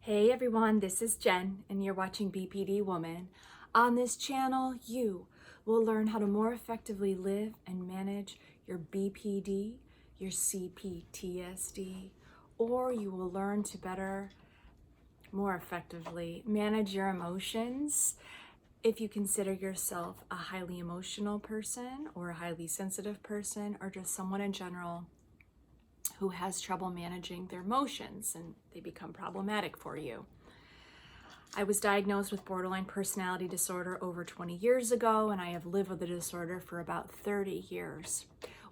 Hey everyone, this is Jen and you're watching BPD Woman. On this channel, you will learn how to more effectively live and manage your BPD, your CPTSD, or you will learn to better, more effectively manage your emotions. If you consider yourself a highly emotional person or a highly sensitive person or just someone in general who has trouble managing their emotions and they become problematic for you. I was diagnosed with borderline personality disorder over 20 years ago, and I have lived with the disorder for about 30 years.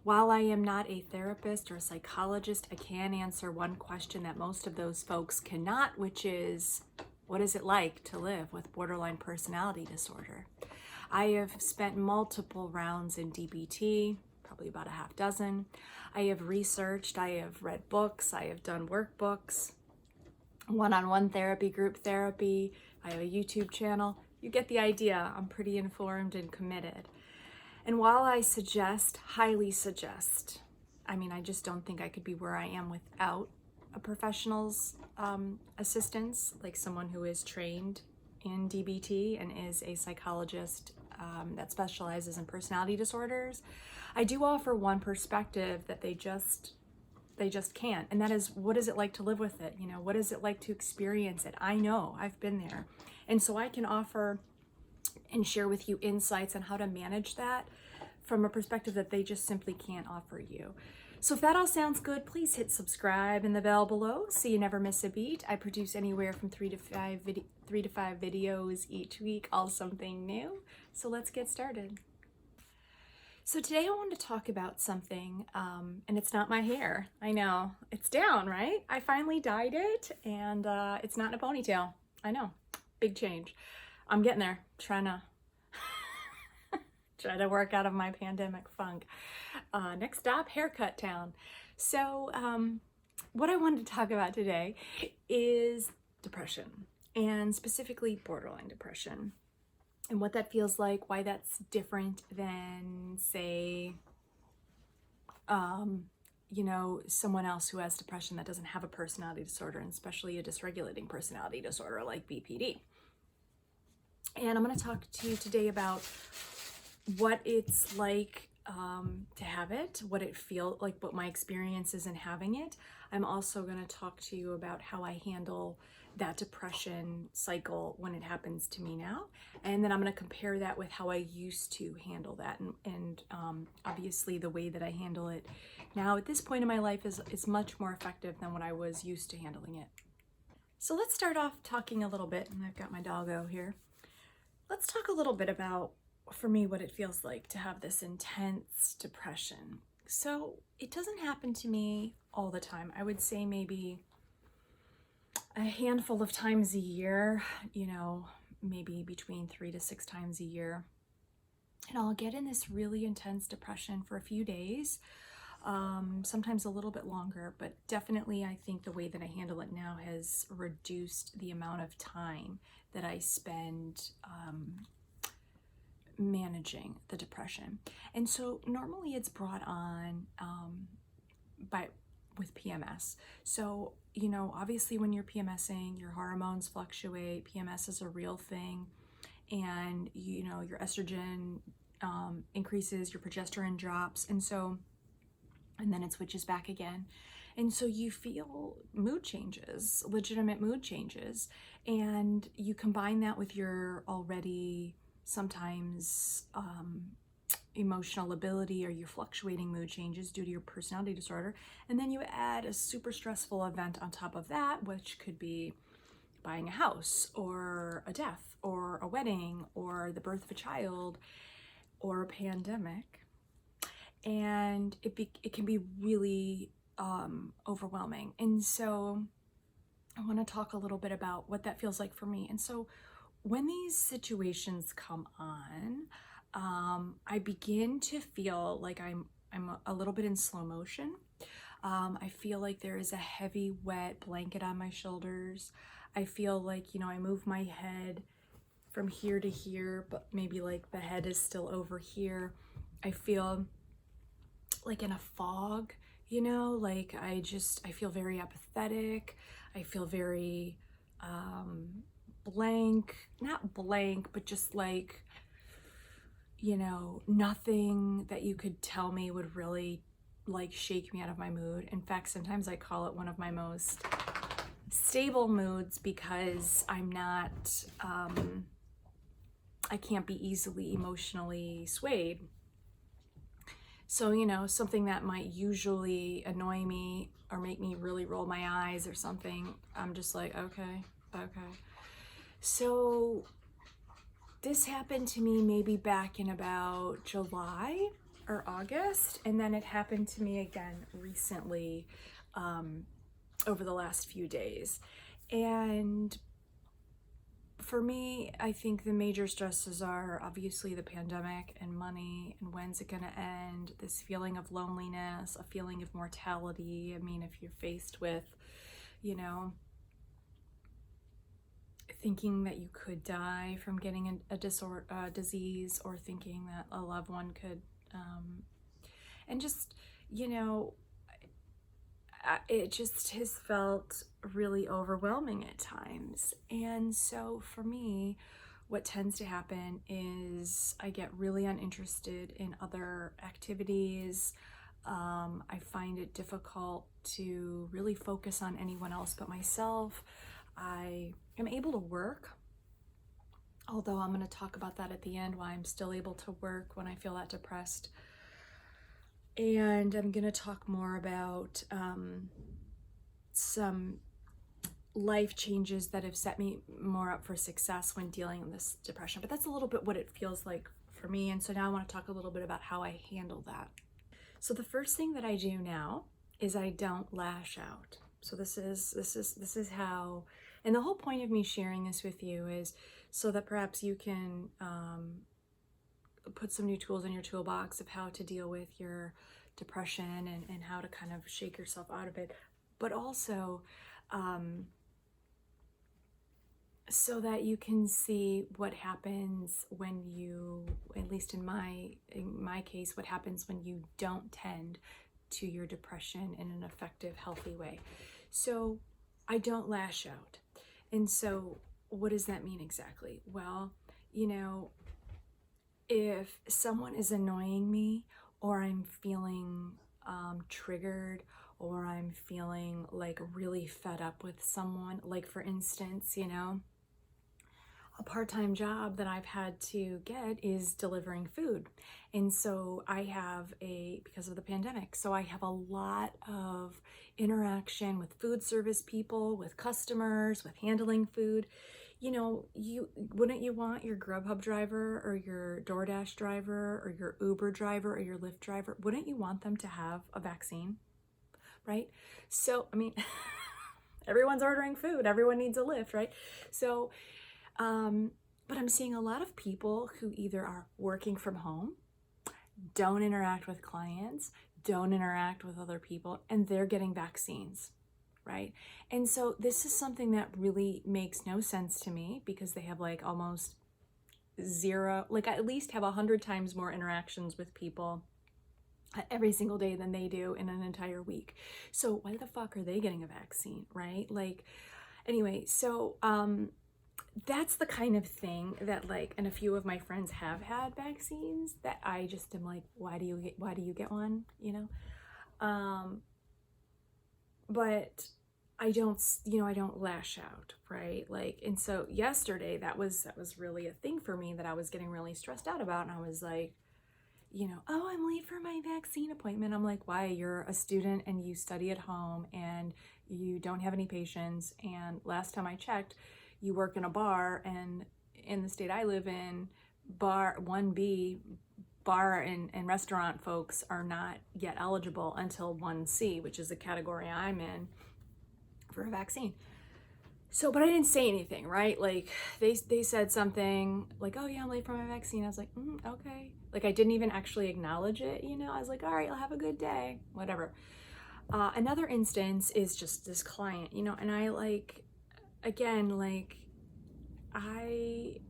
While I am not a therapist or a psychologist, I can answer one question that most of those folks cannot, which is, what is it like to live with borderline personality disorder? I have spent multiple rounds in DBT, probably about a half dozen. I have researched, I have read books, I have done workbooks, one-on-one therapy, group therapy. I have a YouTube channel. You get the idea. I'm pretty informed and committed. And while I highly suggest, I just don't think I could be where I am without a professional's assistance, like someone who is trained in DBT and is a psychologist that specializes in personality disorders. I do offer one perspective that they just can't, and that is, what is it like to live with it? What is it like to experience it? I know, I've been there, and so I can offer and share with you insights on how to manage that from a perspective that they just simply can't offer you. So if that all sounds good, please hit subscribe and the bell below so you never miss a beat. I produce anywhere from 3 to 5 videos each week, all something new. So let's get started. So today I wanted to talk about something, and it's not my hair. I know, it's down, right? I finally dyed it, and it's not in a ponytail. I know, big change. I'm getting there, trying to work out of my pandemic funk. Next stop, haircut town. So what I wanted to talk about today is depression, and specifically borderline depression, and what that feels like, why that's different than, say, someone else who has depression that doesn't have a personality disorder, and especially a dysregulating personality disorder like BPD. And I'm going to talk to you today about what it's like to have it, what it feels like, what my experience is in having it. I'm also going to talk to you about how I handle that depression cycle when it happens to me now, and then I'm going to compare that with how I used to handle that, and obviously the way that I handle it now at this point in my life is much more effective than what I was used to handling it. So let's start off talking a little bit, and I've got my doggo here. Let's talk a little bit about, for me, what it feels like to have this intense depression. So it doesn't happen to me all the time. I would say maybe a handful of times a year, maybe between 3 to 6 times a year. And I'll get in this really intense depression for a few days, sometimes a little bit longer, but definitely I think the way that I handle it now has reduced the amount of time that I spend managing the depression. And so normally it's brought on with PMS. So, obviously when you're PMSing, your hormones fluctuate. PMS is a real thing. And, your estrogen increases, your progesterone drops. And then it switches back again. And so you feel mood changes, legitimate mood changes. And you combine that with your already sometimes emotional ability or your fluctuating mood changes due to your personality disorder, and then you add a super stressful event on top of that, which could be buying a house or a death or a wedding or the birth of a child or a pandemic, and it can be really overwhelming. And so I want to talk a little bit about what that feels like for me. And so when these situations come on, I begin to feel like I'm a little bit in slow motion. I feel like there is a heavy, wet blanket on my shoulders. I feel like, I move my head from here to here, but maybe like the head is still over here. I feel like in a fog, like I feel very apathetic. I feel very blank, not blank, but just like, nothing that you could tell me would really like shake me out of my mood. In fact, sometimes I call it one of my most stable moods because I'm not, I can't be easily emotionally swayed. So, something that might usually annoy me or make me really roll my eyes or something, I'm just like, okay. So this happened to me maybe back in about July or August, and then it happened to me again recently, over the last few days. And for me, I think the major stresses are obviously the pandemic and money and when's it going to end, this feeling of loneliness, a feeling of mortality. I mean, if you're faced with, thinking that you could die from getting a disease, or thinking that a loved one could, and just, it just has felt really overwhelming at times. And so for me, what tends to happen is I get really uninterested in other activities. I find it difficult to really focus on anyone else but myself. I am able to work, although I'm going to talk about that at the end, why I'm still able to work when I feel that depressed. And I'm going to talk more about some life changes that have set me more up for success when dealing with this depression. But that's a little bit what it feels like for me. And so now I want to talk a little bit about how I handle that. So the first thing that I do now is I don't lash out. So this is how, and the whole point of me sharing this with you is so that perhaps you can put some new tools in your toolbox of how to deal with your depression and how to kind of shake yourself out of it, but also so that you can see what happens when you, at least in my case, what happens when you don't tend to your depression in an effective, healthy way. So I don't lash out. And so what does that mean exactly? Well, if someone is annoying me, or I'm feeling triggered, or I'm feeling like really fed up with someone, like for instance, a part-time job that I've had to get is delivering food. And so I have because of the pandemic, so I have a lot of interaction with food service people, with customers, with handling food. Wouldn't you want your Grubhub driver or your DoorDash driver or your Uber driver or your Lyft driver, wouldn't you want them to have a vaccine, right? So, I mean, everyone's ordering food, everyone needs a Lyft, right? So, but I'm seeing a lot of people who either are working from home, don't interact with clients, don't interact with other people, and they're getting vaccines, right? And so this is something that really makes no sense to me, because they have like almost zero, like at least have 100 times more interactions with people every single day than they do in an entire week. So why the fuck are they getting a vaccine, right? Like, anyway, so that's the kind of thing that, like, and a few of my friends have had vaccines that I just am like, why do you get one, but I don't lash out, right? Like, and so yesterday that was really a thing for me that I was getting really stressed out about. And I was like, oh, I'm late for my vaccine appointment. I'm like, why? You're a student and you study at home and you don't have any patients. And last time I checked, you work in a bar, and in the state I live in, bar 1B, bar and restaurant folks are not yet eligible until 1C, which is the category I'm in, for a vaccine. So, but I didn't say anything, right? Like they said something like, oh yeah, I'm late for my vaccine. I was like, okay. Like I didn't even actually acknowledge it, I was like, all right, I'll have a good day, whatever. Another instance is just this client, and I like, again, like I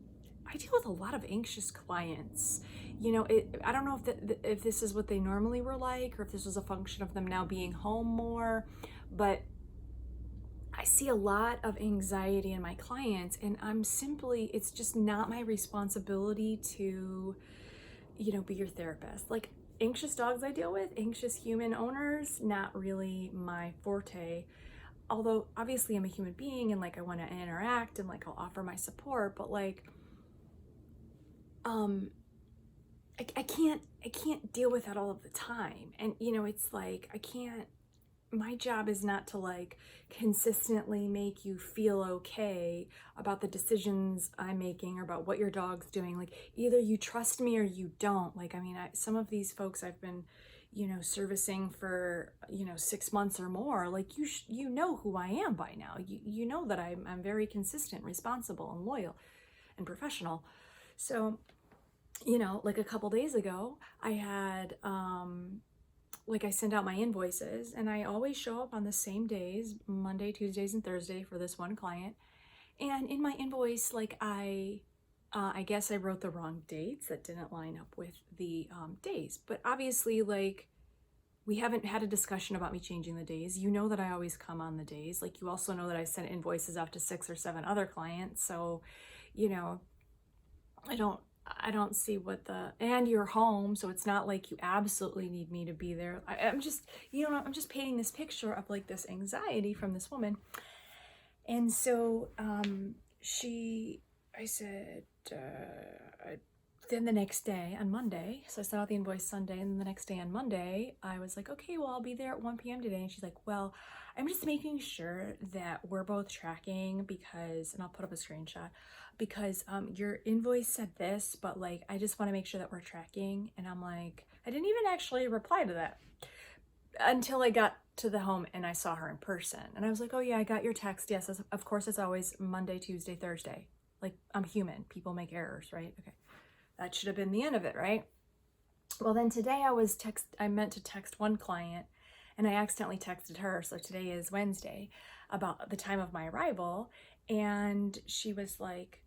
deal with a lot of anxious clients. I don't know if this is what they normally were like, or if this was a function of them now being home more, but I see a lot of anxiety in my clients, and it's just not my responsibility to, be your therapist. Like, anxious dogs I deal with, anxious human owners, not really my forte. Although obviously I'm a human being and like I want to interact and like I'll offer my support, but like I can't deal with that all of the time. And it's like my job is not to like consistently make you feel okay about the decisions I'm making or about what your dog's doing. Like, either you trust me or you don't. Like, I mean, some of these folks I've been, servicing for, 6 months or more. Like, you know who I am by now. You know that I'm very consistent, responsible, and loyal and professional. So, like a couple days ago, I had like I send out my invoices, and I always show up on the same days, Monday, Tuesdays, and Thursday for this one client. And in my invoice, like I guess I wrote the wrong dates that didn't line up with the days. But obviously, like, we haven't had a discussion about me changing the days. You know that I always come on the days. Like, you also know that I sent invoices out to 6 or 7 other clients. So, I don't see and you're home, so it's not like you absolutely need me to be there. I'm just, I'm just painting this picture of like this anxiety from this woman. And so I said, then the next day on Monday, so I sent out the invoice Sunday, and then the next day on Monday, I was like, okay, well, I'll be there at 1 p.m. today. And she's like, well, I'm just making sure that we're both tracking because, and I'll put up a screenshot, because your invoice said this, but like, I just want to make sure that we're tracking. And I'm like, I didn't even actually reply to that until I got to the home and I saw her in person. And I was like, oh yeah, I got your text. Yes, of course, it's always Monday, Tuesday, Thursday. Like, I'm human. People make errors, right? Okay. That should have been the end of it, right? Well, then today I meant to text one client and I accidentally texted her. So today is Wednesday, about the time of my arrival. And she was like,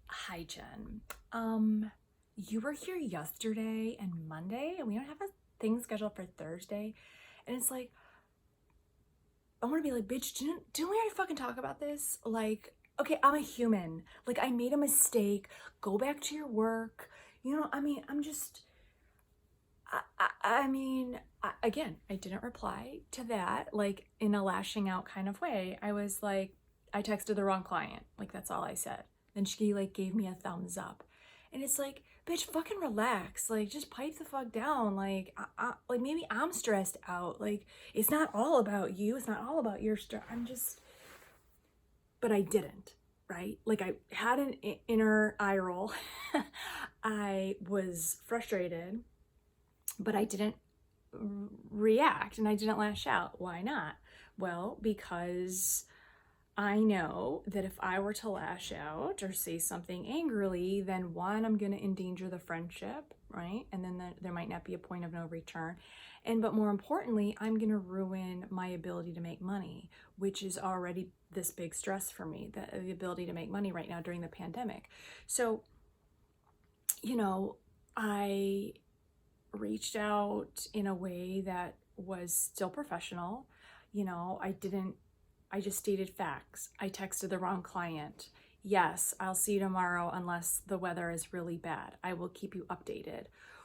hi, Jen. You were here yesterday and Monday, and we don't have a thing scheduled for Thursday. And it's like, I want to be like, bitch, didn't we already fucking talk about this? Like, okay, I'm a human. Like, I made a mistake. Go back to your work. I mean, I'm just, again, I didn't reply to that, like, in a lashing out kind of way. I was like, I texted the wrong client. Like, that's all I said. Then she, like, gave me a thumbs up. And it's like, bitch, fucking relax. Like, just pipe the fuck down. Like, like, maybe I'm stressed out. Like, it's not all about you. It's not all about your stress. But I didn't, right? Like, I had an inner eye roll. I was frustrated, but I didn't react and I didn't lash out. Why not? Well, because I know that if I were to lash out or say something angrily, then one, I'm going to endanger the friendship, right? And then there might not be a point of no return. But more importantly, I'm going to ruin my ability to make money, which is already this big stress for me, the ability to make money right now during the pandemic. So, I reached out in a way that was still professional. I just stated facts. I texted the wrong client. Yes, I'll see you tomorrow unless the weather is really bad. I will keep you updated,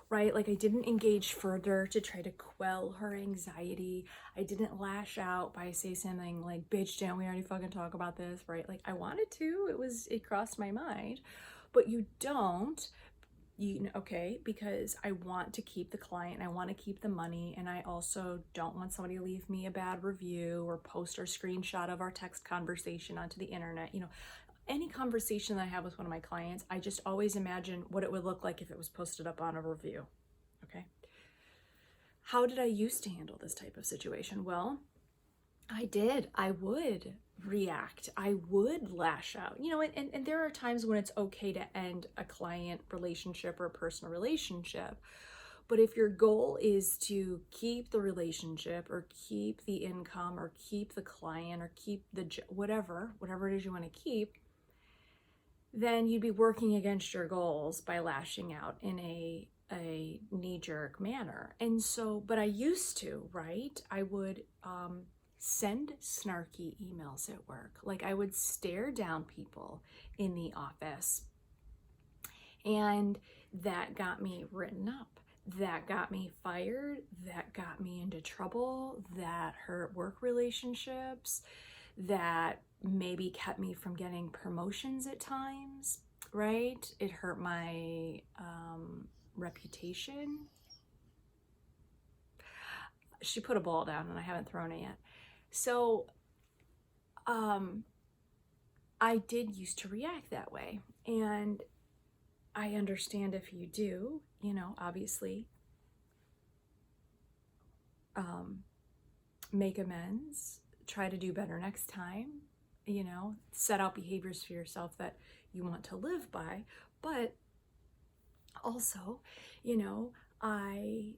right? Like, I didn't engage further to try to quell her anxiety. I didn't lash out by saying something like, bitch, didn't we already fucking talk about this, right? Like, I wanted to, it crossed my mind, but you don't, okay, because I want to keep the client, I want to keep the money, and I also don't want somebody to leave me a bad review or post or screenshot of our text conversation onto the internet. Any conversation that I have with one of my clients, I just always imagine what it would look like if it was posted up on a review, okay? How did I used to handle this type of situation? Well, I would react. I would lash out, and there are times when it's okay to end a client relationship or a personal relationship. But if your goal is to keep the relationship or keep the income or keep the client or keep the whatever it is you want to keep, then you'd be working against your goals by lashing out in a knee-jerk manner. And so, but I used to, right? I would send snarky emails at work. Like I would stare down people in the office, and that got me written up. That got me fired. That got me into trouble. That hurt work relationships. That maybe kept me from getting promotions at times, right? It hurt my reputation. She put a ball down and I haven't thrown it yet. So I did used to react that way. And I understand if you do, you know, obviously make amends, try to do better next time, you know, set out behaviors for yourself that you want to live by. But also, you know, I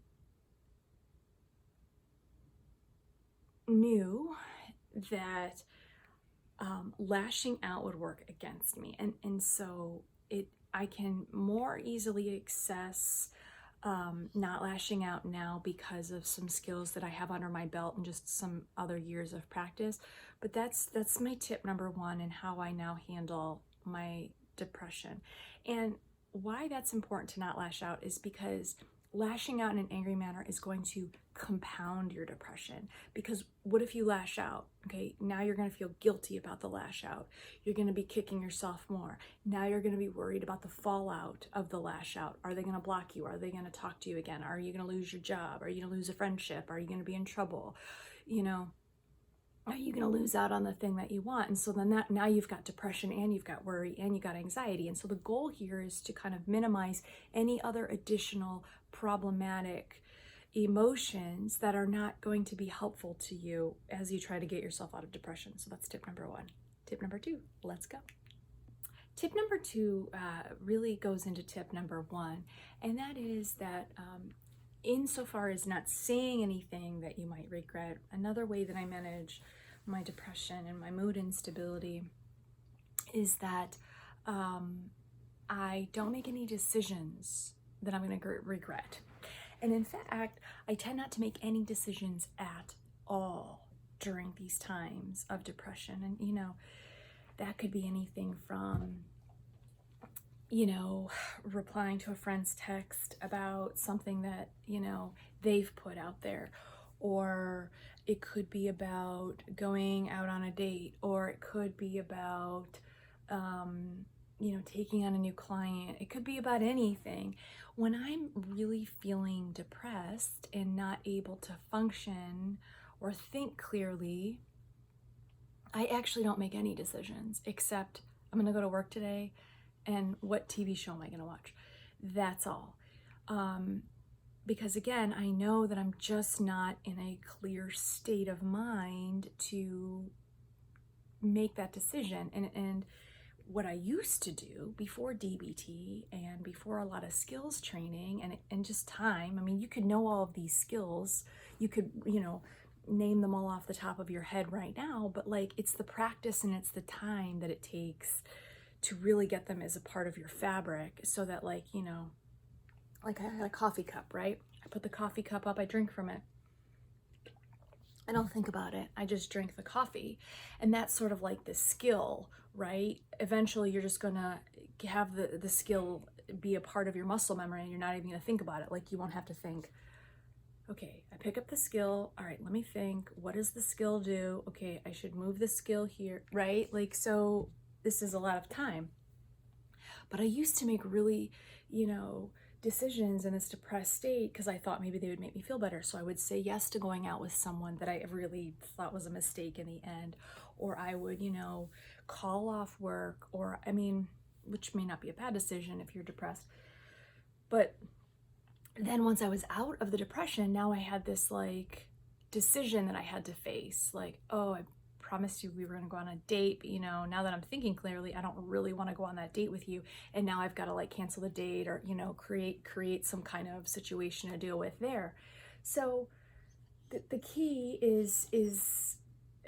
knew that lashing out would work against me. And so I can more easily access not lashing out now because of some skills that I have under my belt and just some other years of practice. But that's my tip number one in how I now handle my depression. And why that's important to not lash out is because lashing out in an angry manner is going to compound your depression. Because what if you lash out? Okay, now you're going to feel guilty about the lash out. You're going to be kicking yourself more. Now you're going to be worried about the fallout of the lash out. Are they going to block you? Are they going to talk to you again? Are you going to lose your job? Are you going to lose a friendship? Are you going to be in trouble? You know, are you going to lose out on the thing that you want? And so then now you've got depression and you've got worry and you've got anxiety. And so the goal here is to kind of minimize any other additional problematic emotions that are not going to be helpful to you as you try to get yourself out of depression. So that's tip number one. Tip number two, let's go. Tip number two really goes into tip number one, and that is that insofar as not saying anything that you might regret, another way that I manage my depression and my mood instability is that I don't make any decisions that I'm going to regret. And in fact, I tend not to make any decisions at all during these times of depression. And, you know, that could be anything from, you know, replying to a friend's text about something that, you know, they've put out there. Or it could be about going out on a date. Or it could be about, you know, taking on a new client. It could be about anything. When I'm really feeling depressed and not able to function or think clearly, I actually don't make any decisions except I'm going to go to work today and what TV show am I going to watch? That's all. Because again, I know that I'm just not in a clear state of mind to make that decision. And what I used to do before DBT and before a lot of skills training and just time, I mean, you could know all of these skills, you could, you know, name them all off the top of your head right now, but like it's the practice and it's the time that it takes to really get them as a part of your fabric so that, like, you know, like I had a coffee cup, right? I put the coffee cup up, I drink from it. I don't think about it. I just drink the coffee. And that's sort of like the skill, right? Eventually you're just gonna have the skill be a part of your muscle memory and you're not even gonna think about it. Like you won't have to think, okay, I pick up the skill. All right, let me think. What does the skill do? Okay, I should move the skill here, right? Like, so this is a lot of time. But I used to make really, you know, decisions in this depressed state because I thought maybe they would make me feel better. So I would say yes to going out with someone that I really thought was a mistake in the end. Or I would, you know, call off work, or, I mean, which may not be a bad decision if you're depressed. But then once I was out of the depression, now I had this like decision that I had to face. Like, oh, I promised you we were going to go on a date, but, you know, now that I'm thinking clearly, I don't really want to go on that date with you. And now I've got to like cancel the date or, you know, create some kind of situation to deal with there. So the key is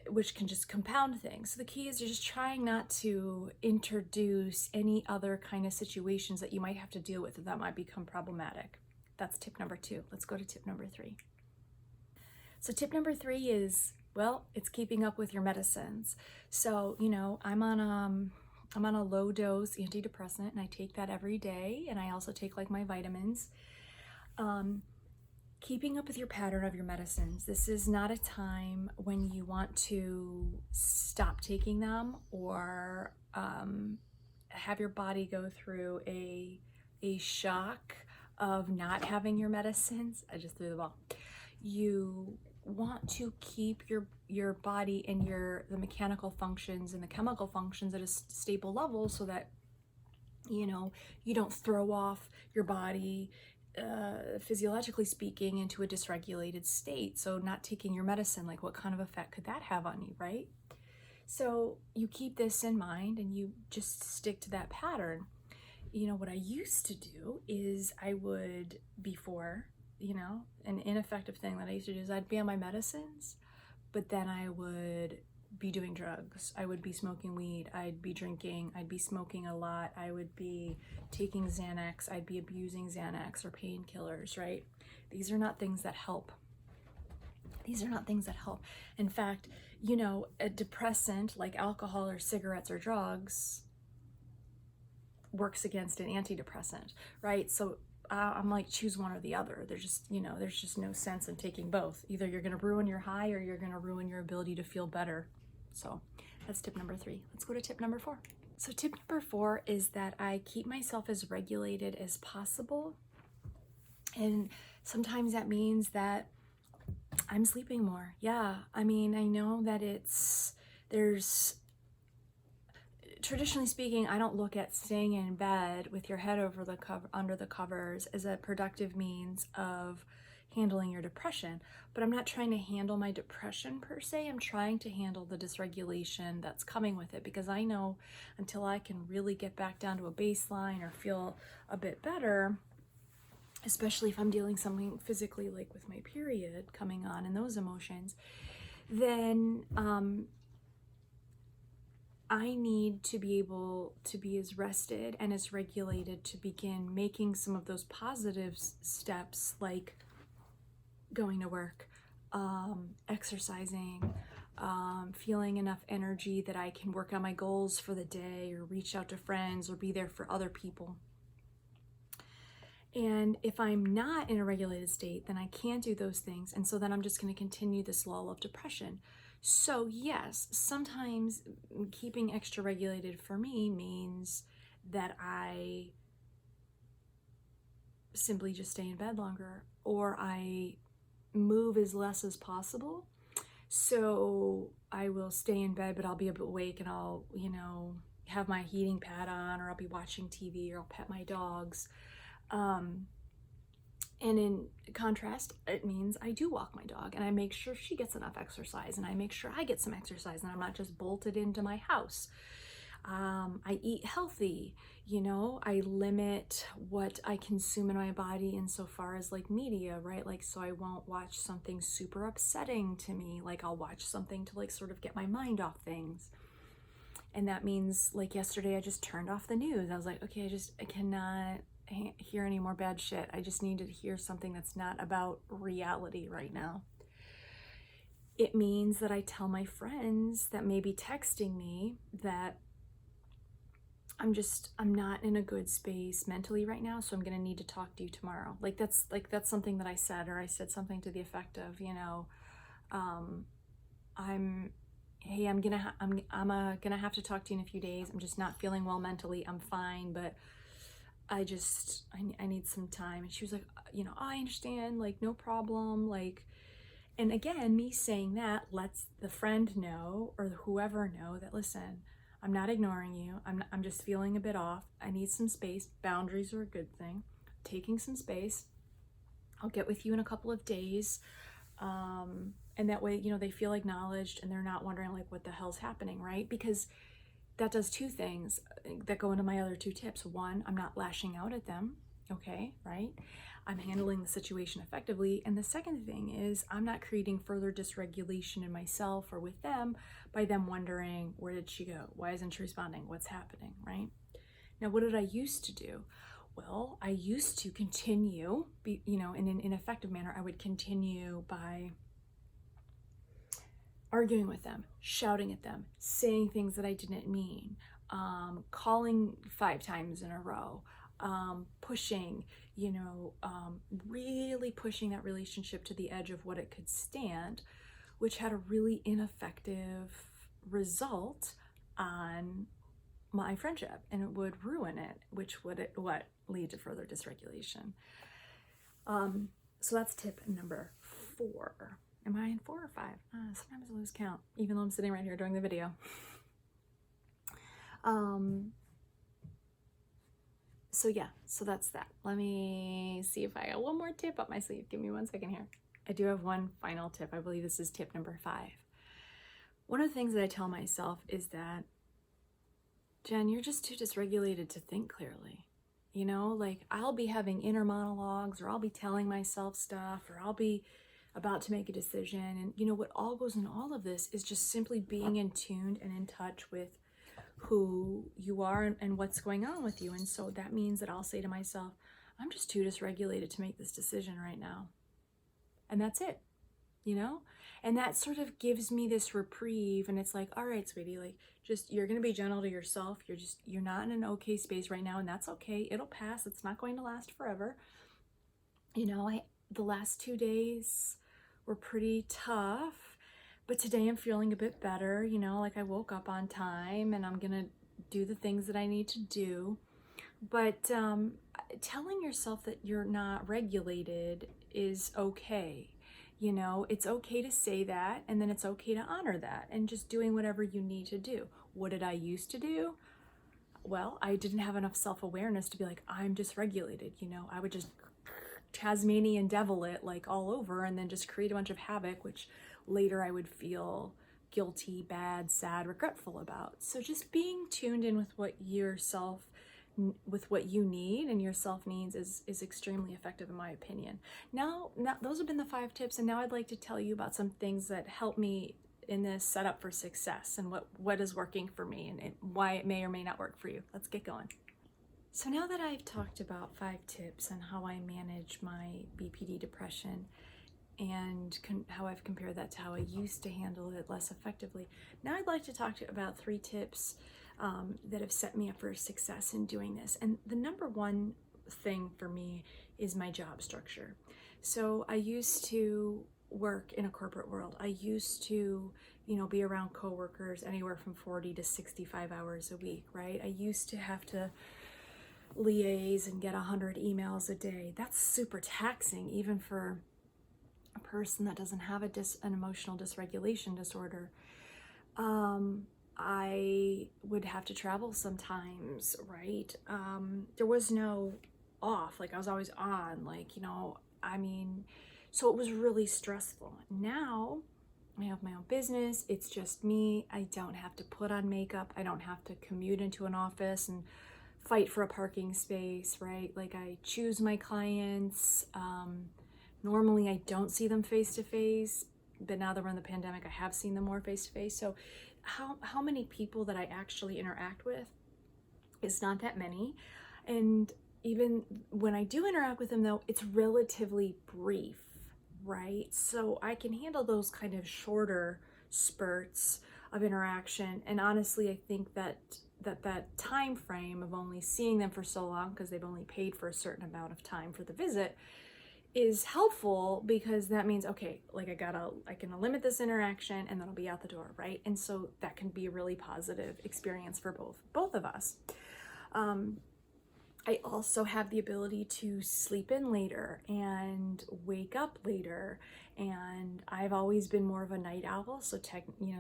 which can just compound things. So the key is you're just trying not to introduce any other kind of situations that you might have to deal with that might become problematic. That's tip number two. Let's go to tip number three. So tip number three is, Well, it's keeping up with your medicines. So, you know, I'm on a low dose antidepressant, and I take that every day, and I also take like my vitamins. Keeping up with your pattern of your medicines. This is not a time when you want to stop taking them or have your body go through a shock of not having your medicines. I just threw the ball. You want to keep your body and the mechanical functions and the chemical functions at a stable level, so that, you know, you don't throw off your body, physiologically speaking, into a dysregulated state. So not taking your medicine, like, what kind of effect could that have on you, right? So you keep this in mind and you just stick to that pattern. You know, what I used to do is I would, before, you know, an ineffective thing that I used to do is I'd be on my medicines, but then I would be doing drugs. I would be smoking weed. I'd be drinking. I'd be smoking a lot. I would be taking Xanax. I'd be abusing Xanax or painkillers, right? These are not things that help. These are not things that help. In fact, you know, a depressant like alcohol or cigarettes or drugs works against an antidepressant, right? So I'm like, choose one or the other. There's just, you know, there's just no sense in taking both. Either you're going to ruin your high or you're going to ruin your ability to feel better. So that's tip number 3. Let's go to tip number 4. So tip number 4 is that I keep myself as regulated as possible. And sometimes that means that I'm sleeping more. Yeah, I mean, I know that there's, traditionally speaking, I don't look at staying in bed with your head under the covers as a productive means of handling your depression. But I'm not trying to handle my depression per se. I'm trying to handle the dysregulation that's coming with it, because I know until I can really get back down to a baseline or feel a bit better, especially if I'm dealing something physically, like with my period coming on and those emotions, then I need to be able to be as rested and as regulated to begin making some of those positive steps, like going to work, exercising, feeling enough energy that I can work on my goals for the day or reach out to friends or be there for other people. And if I'm not in a regulated state, then I can't do those things. And so then I'm just going to continue this lull of depression. So yes, sometimes keeping extra regulated for me means that I simply just stay in bed longer, or I move as less as possible. So I will stay in bed, but I'll be awake and I'll, you know, have my heating pad on, or I'll be watching TV, or I'll pet my dogs. And in contrast, it means I do walk my dog and I make sure she gets enough exercise, and I make sure I get some exercise, and I'm not just bolted into my house. I eat healthy, you know, I limit what I consume in my body insofar as like media, right? Like, so I won't watch something super upsetting to me. Like, I'll watch something to like sort of get my mind off things. And that means, like, yesterday I just turned off the news. I was like, okay, I cannot hear any more bad shit. I just need to hear something that's not about reality right now. It means that I tell my friends that may be texting me that I'm not in a good space mentally right now, so I'm going to need to talk to you tomorrow. That's something that I said, or I said something to the effect of, you know, I'm gonna have to talk to you in a few days. I'm just not feeling well mentally. I'm fine, but I need some time. And she was like, you know, I understand, like, no problem. Like, and again, me saying that lets the friend know, or whoever know, that, listen, I'm not ignoring you. I'm just feeling a bit off. I need some space. Boundaries are a good thing. Taking some space. I'll get with you in a couple of days. And that way, you know, they feel acknowledged and they're not wondering like what the hell's happening, right? Because that does 2 things that go into my other 2 tips. 1, I'm not lashing out at them, okay, right? I'm handling the situation effectively. And the second thing is I'm not creating further dysregulation in myself or with them by them wondering, where did she go? Why isn't she responding? What's happening, right? Now, what did I used to do? Well, I used to continue, you know, in an ineffective manner. I would continue by arguing with them, shouting at them, saying things that I didn't mean, calling 5 times in a row, pushing, really pushing that relationship to the edge of what it could stand, which had a really ineffective result on my friendship, and it would ruin it, which would lead to further dysregulation. So that's tip number 4. Am I in 4 or 5? Sometimes I lose count, even though I'm sitting right here doing the video. So that's that. Let me see if I got one more tip up my sleeve. Give me 1 second here. I do have one final tip. I believe this is tip number 5. One of the things that I tell myself is that, Jen, you're just too dysregulated to think clearly. Like I'll be having inner monologues, or I'll be telling myself stuff, or I'll be about to make a decision. And what all goes in all of this is just simply being in tune and in touch with who you are and what's going on with you. And so that means that I'll say to myself, I'm just too dysregulated to make this decision right now. And that's it, And that sort of gives me this reprieve. And it's like, all right, sweetie, like you're going to be gentle to yourself. You're not in an okay space right now, and that's okay. It'll pass. It's not going to last forever. The last 2 days were pretty tough, but today I'm feeling a bit better. Like I woke up on time, and I'm going to do the things that I need to do. But telling yourself that you're not regulated is okay. It's okay to say that, and then it's okay to honor that, and just doing whatever you need to do. What did I used to do? Well, I didn't have enough self-awareness to be like, I'm dysregulated. I would just Tasmanian devil it like all over, and then just create a bunch of havoc, which later I would feel guilty, bad, sad, regretful about. So just being tuned in with what you need and your self needs is extremely effective in my opinion. Now those have been the 5 tips, and now I'd like to tell you about some things that help me in this setup for success, and what is working for me, and why it may or may not work for you. Let's get going. So now that I've talked about 5 tips on how I manage my BPD depression and how I've compared that to how I used to handle it less effectively, now I'd like to talk to you about 3 tips that have set me up for success in doing this. And the number 1 thing for me is my job structure. So I used to work in a corporate world. I used to, be around coworkers anywhere from 40 to 65 hours a week, right? I used to have to liaise and get 100 emails a day. That's super taxing, even for a person that doesn't have an emotional dysregulation disorder. I would have to travel sometimes, right? There was no off, like I was always on, so it was really stressful. Now I have my own business. It's just me. I don't have to put on makeup. I don't have to commute into an office and fight for a parking space, right? Like I choose my clients. Normally I don't see them face to face, but now that we're in the pandemic, I have seen them more face to face. So how many people that I actually interact with is not that many. And even when I do interact with them though, it's relatively brief, right? So I can handle those kind of shorter spurts of interaction. And honestly, I think that time frame of only seeing them for so long, because they've only paid for a certain amount of time for the visit, is helpful, because that means, okay, like I can limit this interaction and then I'll be out the door, right? And so that can be a really positive experience for both of us. I also have the ability to sleep in later and wake up later, and I've always been more of a night owl, so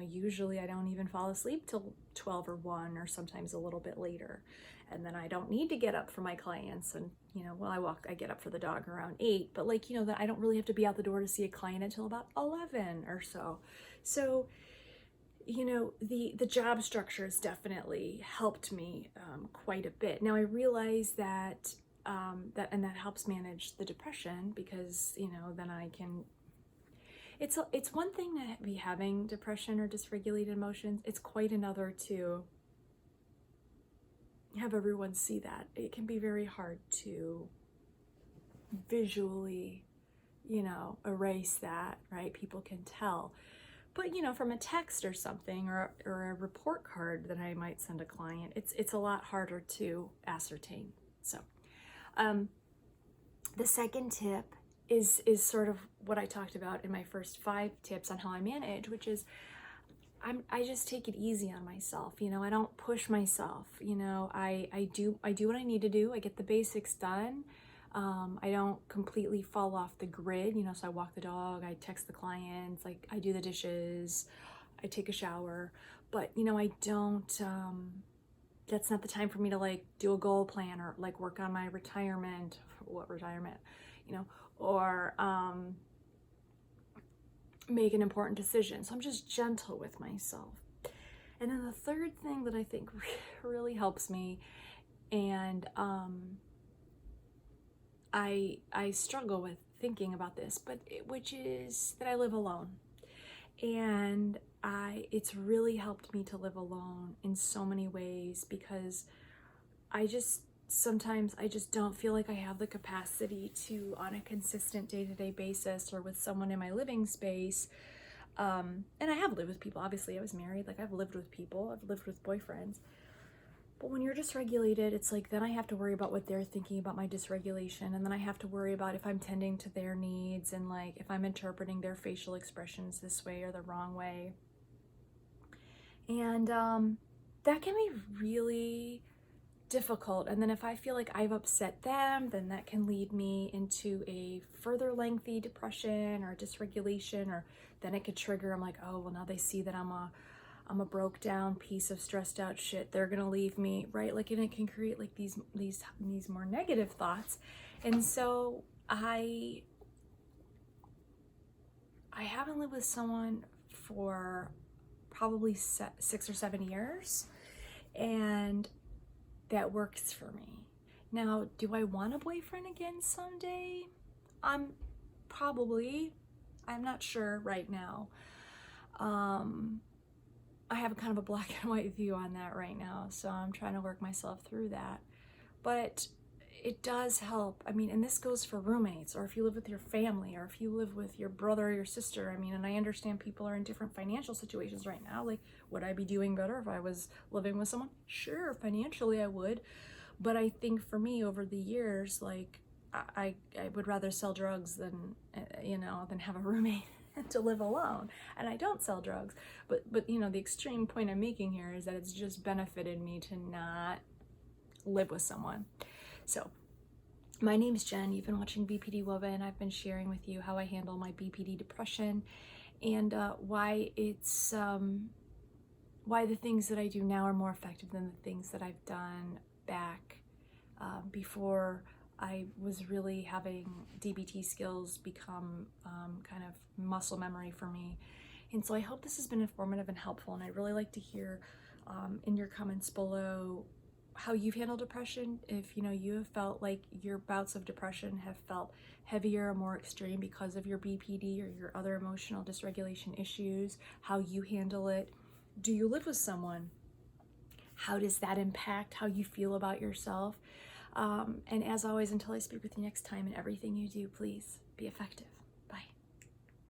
usually I don't even fall asleep till 12 or 1, or sometimes a little bit later, and then I don't need to get up for my clients. And I get up for the dog around 8, but that I don't really have to be out the door to see a client until about 11 or so. So the job structure has definitely helped me quite a bit. Now I realize that that helps manage the depression, because then I can. It's one thing to be having depression or dysregulated emotions. It's quite another to have everyone see that. It can be very hard to visually, erase that, right? People can tell. But from a text or something, or a report card that I might send a client, it's a lot harder to ascertain. So the second tip is sort of what I talked about in my first 5 tips on how I manage, which is I just take it easy on myself. I don't push myself. I do what I need to do. I get the basics done. I don't completely fall off the grid, so I walk the dog, I text the clients, like I do the dishes, I take a shower, but I don't, that's not the time for me to like do a goal plan or like work on my retirement, or make an important decision. So I'm just gentle with myself. And then the third thing that I think really helps me, and I struggle with thinking about this, which is that I live alone. And it's really helped me to live alone in so many ways, because sometimes I just don't feel like I have the capacity to, on a consistent day-to-day basis or with someone in my living space. And I have lived with people. Obviously, I was married. Like, I've lived with people. I've lived with boyfriends. But when you're dysregulated, it's like then I have to worry about what they're thinking about my dysregulation, and then I have to worry about if I'm tending to their needs, and like if I'm interpreting their facial expressions this way or the wrong way. And that can be really difficult. And then if I feel like I've upset them, then that can lead me into a further lengthy depression or dysregulation, or then it could trigger, I'm like, oh, well, now they see that I'm a broke down piece of stressed out shit. They're gonna leave me, right? Like, and it can create like these more negative thoughts. And so I haven't lived with someone for probably 6 or 7 years, and that works for me. Now, do I want a boyfriend again someday? I'm not sure right now. I have kind of a black and white view on that right now, so I'm trying to work myself through that. But it does help. I mean, and this goes for roommates, or if you live with your family, or if you live with your brother or your sister. I mean, and I understand people are in different financial situations right now. Like, would I be doing better if I was living with someone? Sure, financially I would. But I think for me, over the years, like, I would rather sell drugs than have a roommate to live alone. And I don't sell drugs, but the extreme point I'm making here is that it's just benefited me to not live with someone. So my name's Jen. You've been watching BPD Woman. I've been sharing with you how I handle my BPD depression, and why the things that I do now are more effective than the things that I've done back before I was really having DBT skills become kind of muscle memory for me. And so I hope this has been informative and helpful, and I'd really like to hear in your comments below how you've handled depression. If you have felt like your bouts of depression have felt heavier or more extreme because of your BPD or your other emotional dysregulation issues, how you handle it. Do you live with someone? How does that impact how you feel about yourself? And as always, until I speak with you next time, in everything you do, please be effective.